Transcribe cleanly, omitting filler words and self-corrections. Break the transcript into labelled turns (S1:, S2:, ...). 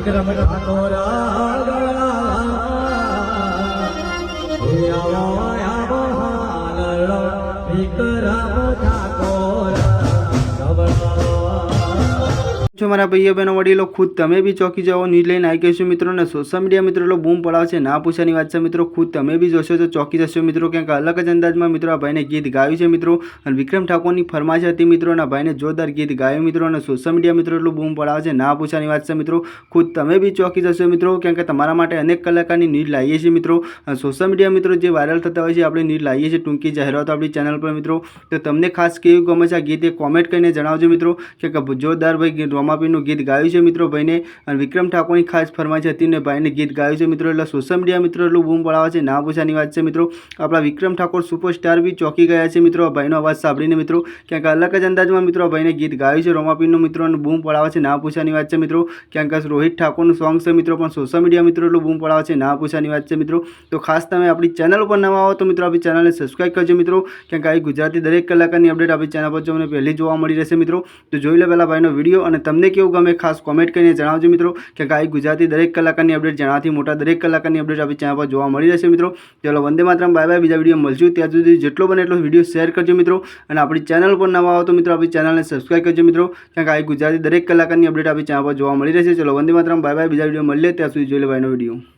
S1: વિક્રમ ઠાકોર
S2: છો મારા ભાઈઓ બહેનો વડીલો ખુદ તમે બી ચોકી જાઓ ન્યૂઝ લઈને આવી ગઈ છો મિત્રો ને સોશિયલ મીડિયા મિત્રો એટલો બૂમ પડાવશે ના પૂછવાની વાત છે મિત્રો ખુદ તમે બી જોશો તો ચોકી જશો મિત્રો ક્યાંક અલગ જ અંદાજમાં મિત્રો આ ભાઈને ગીત ગાયું છે મિત્રો અને વિક્રમ ઠાકોરની ફરમાઈશ હતી મિત્રો અને ભાઈને જોરદાર ગીત ગાયું મિત્રો અને સોશિયલ મીડિયા મિત્રો એટલું બૂમ પડાવશે ના પૂછવાની વાત છે મિત્રો ખુદ તમે બી ચોકી જશો મિત્રો કેમ કે તમારા માટે અનેક કલાકારની ન્યૂઝ લાવીએ છીએ મિત્રો સોશિયલ મીડિયા મિત્રો જે વાયરલ થતા હોય છે આપણે ન્યૂઝ લાવીએ છીએ ટૂંકી જાહેરાતો આપણી ચેનલ પર મિત્રો તો તમને ખાસ કેવું ગમે છે આ ગીત એ કોમેન્ટ કરીને જણાવજો મિત્રો કે જોરદાર ભાઈ રોમાપીરનું ગીત ગાયું છે મિત્રો ભાઈને અને વિક્રમ ઠાકોરની ખાસ ફરમાઈશ હતી ને ભાઈને ગીત ગાયું છે મિત્રો એટલે સોશિયલ મીડિયા મિત્રો એટલું બૂમ પડાવે છે ના પૂછવાની વાત છે મિત્રો આપણા વિક્રમ ઠાકોર સુપરસ્ટાર બી ચોકી ગયા છે મિત્રો આ ભાઈનો અવાજ સાંભળીને મિત્રો ક્યાંક અલગ જ અંદાજમાં મિત્રો આ ભાઈને ગીત ગાયું છે રોમાપીરનું મિત્રો અને બૂમ પડાવે છે ના પૂછવાની વાત છે મિત્રો ક્યાંક રોહિત ઠાકોરનું સોંગ છે મિત્રો પણ સોશિયલ મીડિયા મિત્રો એટલું બૂમ પડાવે છે ના પૂછવાની વાત છે મિત્રો તો ખાસ તમે આપણી ચેનલ ઉપર નવા આવો તો મિત્રો આપણી ચેનલને સબસ્ક્રાઈબ કરજો મિત્રો ક્યાંક આવી ગુજરાતી દરેક કલાકારની અપડેટ આપણી ચેનલ પર તમને પહેલી જોવા મળી રહેશે મિત્રો તો જોઈ લો પહેલાં ભાઈનો વિડીયો અને તમને કેવું ગમે ખાસ કોમેન્ટ કરીને જણાવજો મિત્રો કે આવી ગુજરાતી દરેક કલાકારની અપડેટ જણાવથી મોટા દરેક કલાકારની અપડેટ આપણી ચેનલ પર જોવા મળી રહેશે મિત્રો ચાલો વંદે માતરમ બાય બાય બીજા વિડીયો મળશું ત્યાં સુધી જેટલો બને એટલો વિડીયો શેર કરજો મિત્રો અને આપણી ચેનલ પર નવા આવો તો મિત્રો આપણી ચેનલને સબસ્ક્રાઈબ કરજો મિત્રો આવી ગુજરાતી દરેક કલાકારની અપડેટ આપણી ચેનલ પર જોવા મળી રહેશે ચલો વંદે માતરમ બાય બાય બીજા વિડીયો મળીએ ત્યાં સુધી જોઈ લો ભાઈનો વિડીયો।